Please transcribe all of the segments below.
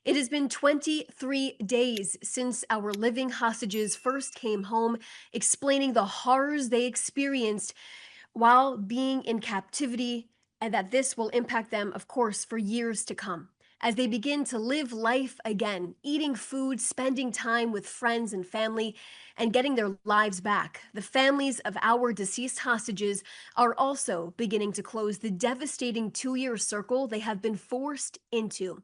It has been 23 days since our living hostages first came home, explaining the horrors they experienced while being in captivity, and that this will impact them, of course, for years to come. As they begin to live life again, eating food, spending time with friends and family, and getting their lives back, the families of our deceased hostages are also beginning to close the devastating 2 year circle they have been forced into.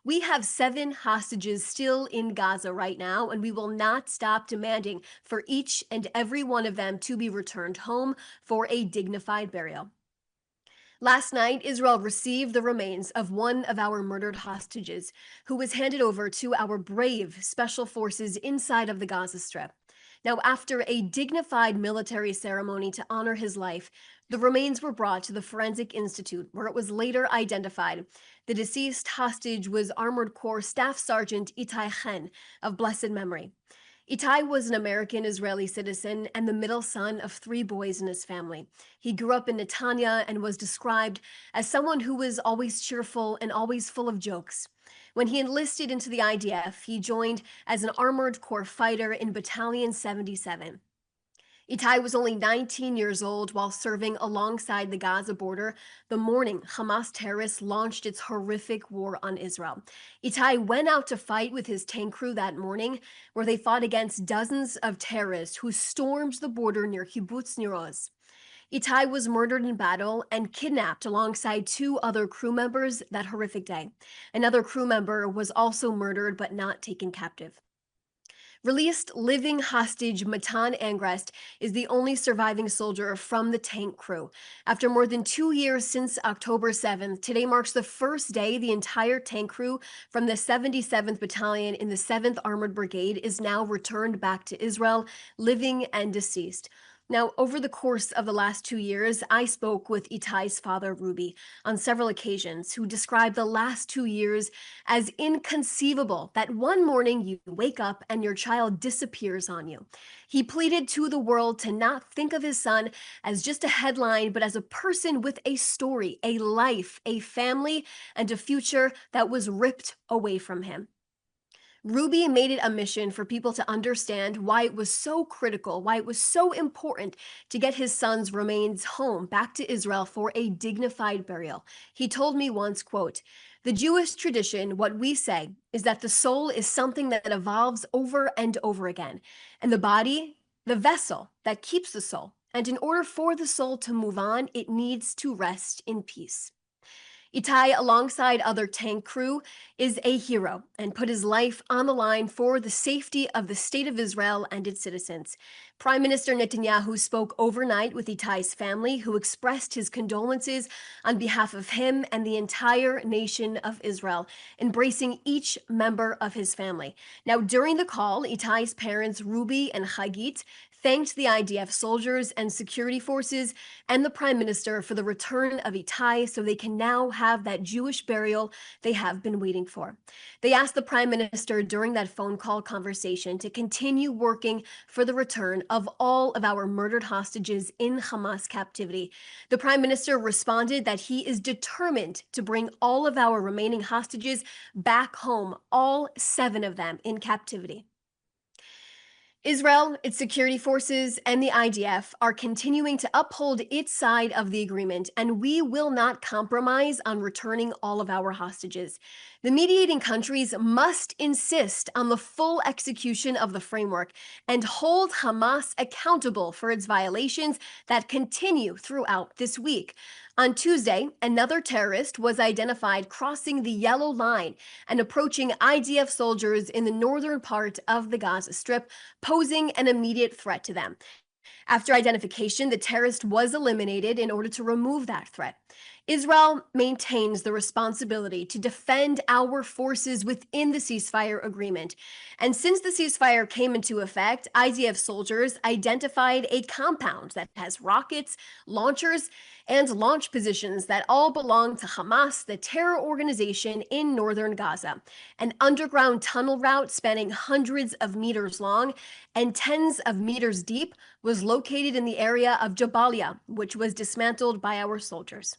We have 7 hostages still in Gaza right now, and we will not stop demanding for each and every one of them to be returned home for a dignified burial. Last night, Israel received the remains of one of our murdered hostages, who was handed over to our brave special forces inside of the Gaza Strip. Now, after a dignified military ceremony to honor his life, the remains were brought to the Forensic Institute, where it was later identified. The deceased hostage was Armored Corps Staff Sergeant Itai Chen of blessed memory. Itai was an American Israeli citizen and the middle son of 3 boys in his family. He grew up in Netanya and was described as someone who was always cheerful and always full of jokes. When he enlisted into the IDF, he joined as an Armored Corps fighter in Battalion 77. Itai was only 19 years old while serving alongside the Gaza border the morning Hamas terrorists launched its horrific war on Israel. Itai went out to fight with his tank crew that morning, where they fought against dozens of terrorists who stormed the border near Kibbutz Nir Oz. Itai was murdered in battle and kidnapped alongside 2 other crew members that horrific day. Another crew member was also murdered but not taken captive. Released living hostage Matan Angrest is the only surviving soldier from the tank crew. After more than 2 years since October 7th, today marks the first day the entire tank crew from the 77th Battalion in the 7th Armored Brigade is now returned back to Israel, living and deceased. Now, over the course of the last 2 years, I spoke with Itai's father, Ruby, on several occasions, who described the last 2 years as inconceivable that one morning you wake up and your child disappears on you. He pleaded to the world to not think of his son as just a headline, but as a person with a story, a life, a family, and a future that was ripped away from him. Ruby made it a mission for people to understand why it was so critical, why it was so important to get his son's remains home back to Israel for a dignified burial. He told me once, quote, "The Jewish tradition, what we say, is that the soul is something that evolves over and over again, and the body, the vessel that keeps the soul. And in order for the soul to move on, it needs to rest in peace." Itai, alongside other tank crew, is a hero and put his life on the line for the safety of the state of Israel and its citizens. Prime Minister Netanyahu spoke overnight with Itai's family, who expressed his condolences on behalf of him and the entire nation of Israel, embracing each member of his family. Now, during the call, Itai's parents, Ruby and Chagit, thanked the IDF soldiers and security forces and the Prime Minister for the return of Itai so they can now have that Jewish burial they have been waiting for. They asked the Prime Minister during that phone call conversation to continue working for the return of all of our murdered hostages in Hamas captivity. The Prime Minister responded that he is determined to bring all of our remaining hostages back home, all 7 of them in captivity. Israel, its security forces, and the IDF are continuing to uphold its side of the agreement, and we will not compromise on returning all of our hostages. The mediating countries must insist on the full execution of the framework and hold Hamas accountable for its violations that continue throughout this week. On Tuesday, another terrorist was identified crossing the yellow line and approaching IDF soldiers in the northern part of the Gaza Strip, posing an immediate threat to them. After identification, the terrorist was eliminated in order to remove that threat. Israel maintains the responsibility to defend our forces within the ceasefire agreement. And since the ceasefire came into effect, IDF soldiers identified a compound that has rockets, launchers, and launch positions that all belong to Hamas, the terror organization in northern Gaza. An underground tunnel route spanning hundreds of meters long and tens of meters deep was located in the area of Jabalia, which was dismantled by our soldiers.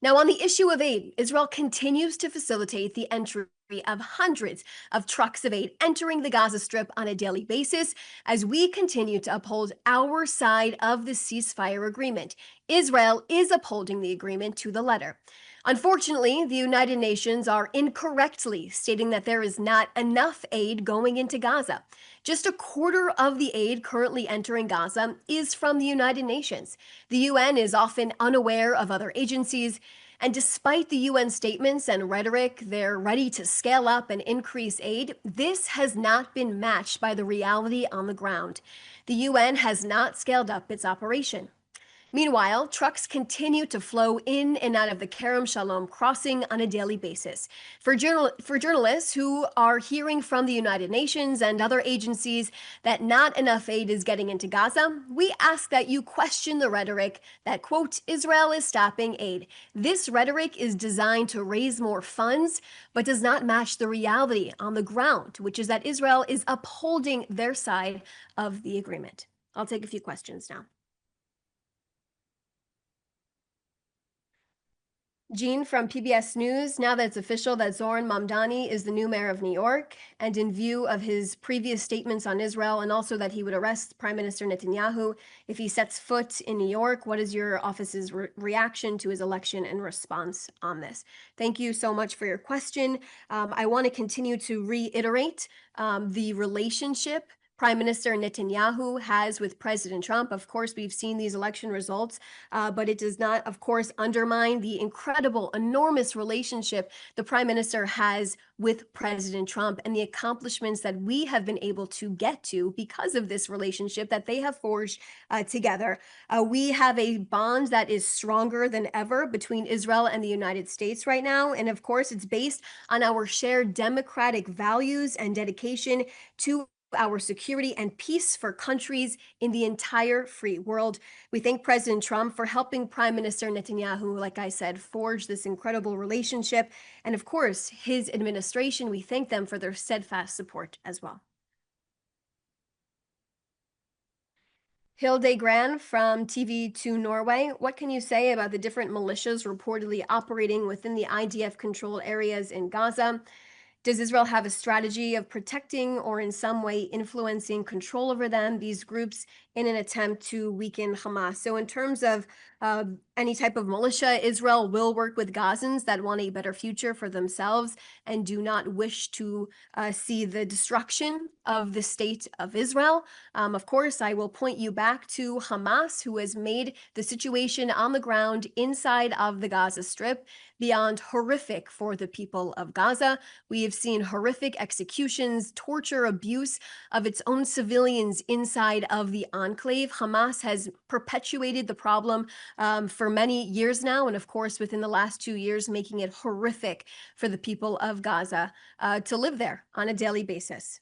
Now, on the issue of aid, Israel continues to facilitate the entry of hundreds of trucks of aid entering the Gaza Strip on a daily basis as we continue to uphold our side of the ceasefire agreement. Israel is upholding the agreement to the letter. Unfortunately, the United Nations are incorrectly stating that there is not enough aid going into Gaza. Just a quarter of the aid currently entering Gaza is from the United Nations. The UN is often unaware of other agencies, and despite the UN statements and rhetoric, they're ready to scale up and increase aid. This has not been matched by the reality on the ground. The UN has not scaled up its operation. Meanwhile, trucks continue to flow in and out of the Kerem Shalom crossing on a daily basis. For journalists who are hearing from the United Nations and other agencies that not enough aid is getting into Gaza, we ask that you question the rhetoric that, quote, Israel is stopping aid. This rhetoric is designed to raise more funds, but does not match the reality on the ground, which is that Israel is upholding their side of the agreement. I'll take a few questions now. Jean from PBS News, now that it's official that Zoran Mamdani is the new mayor of New York, and in view of his previous statements on Israel and also that he would arrest Prime Minister Netanyahu if he sets foot in New York, what is your office's reaction to his election and response on this? Thank you so much for your question. I want to continue to reiterate the relationship Prime Minister Netanyahu has with President Trump. Of course, we've seen these election results, but it does not, of course, undermine the incredible, enormous relationship the Prime Minister has with President Trump and the accomplishments that we have been able to get to because of this relationship that they have forged together. We have a bond that is stronger than ever between Israel and the United States right now. And of course, it's based on our shared democratic values and dedication to our security and peace for countries in the entire free world. We thank President Trump for helping Prime Minister Netanyahu, like I said, forge this incredible relationship. And of course, his administration, we thank them for their steadfast support as well. Hilde Gran from TV2 Norway, what can you say about the different militias reportedly operating within the IDF-controlled areas in Gaza? Does Israel have a strategy of protecting or in some way influencing control over them, these groups, in an attempt to weaken Hamas? So in terms of any type of militia, Israel will work with Gazans that want a better future for themselves and do not wish to see the destruction of the state of Israel. Of course, I will point you back to Hamas, who has made the situation on the ground inside of the Gaza Strip beyond horrific for the people of Gaza. We have seen horrific executions, torture, abuse of its own civilians inside of the enclave. Hamas has perpetuated the problem for many years now, and of course, within the last 2 years, making it horrific for the people of Gaza to live there on a daily basis.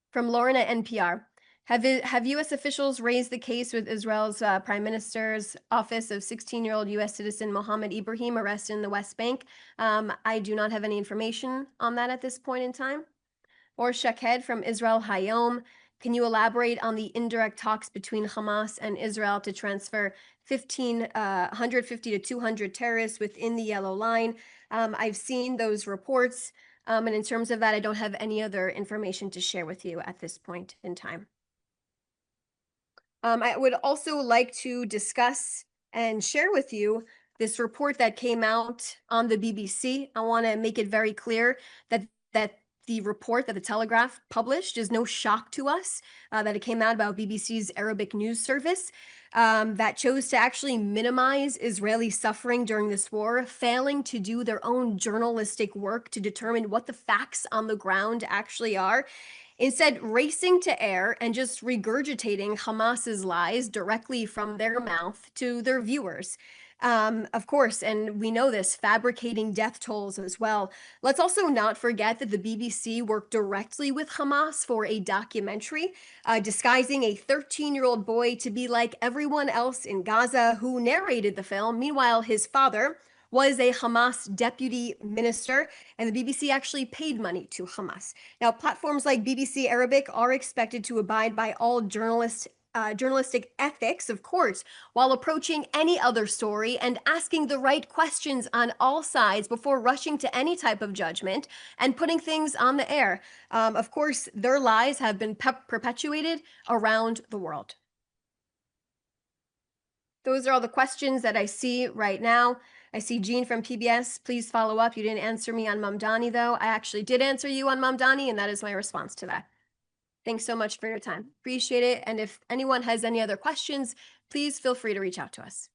From Lauren at NPR. Have U.S. officials raised the case with Israel's Prime Minister's office of 16-year-old U.S. citizen Mohammed Ibrahim arrested in the West Bank? I do not have any information on that at this point in time. Or Shaked from Israel Hayom, can you elaborate on the indirect talks between Hamas and Israel to transfer 150 to 200 terrorists within the Yellow Line? I've seen those reports, and in terms of that, I don't have any other information to share with you at this point in time. I would also like to discuss and share with you this report that came out on the BBC. I want to make it very clear that the report that the Telegraph published is no shock to us, that it came out about BBC's Arabic news service that chose to actually minimize Israeli suffering during this war, failing to do their own journalistic work to determine what the facts on the ground actually are. Instead, racing to air and just regurgitating Hamas's lies directly from their mouth to their viewers. Of course, and we know this, fabricating death tolls as well. Let's also not forget that the BBC worked directly with Hamas for a documentary, disguising a 13-year-old boy to be like everyone else in Gaza who narrated the film. Meanwhile, his father was a Hamas deputy minister, and the BBC actually paid money to Hamas. Now, platforms like BBC Arabic are expected to abide by all journalists' journalistic ethics, of course, while approaching any other story and asking the right questions on all sides before rushing to any type of judgment and putting things on the air. Of course, their lies have been perpetuated around the world. Those are all the questions that I see right now. I see Jean from PBS. Please follow up. You didn't answer me on Mamdani, though. I actually did answer you on Mamdani, and that is my response to that. Thanks so much for your time. Appreciate it. And if anyone has any other questions, please feel free to reach out to us.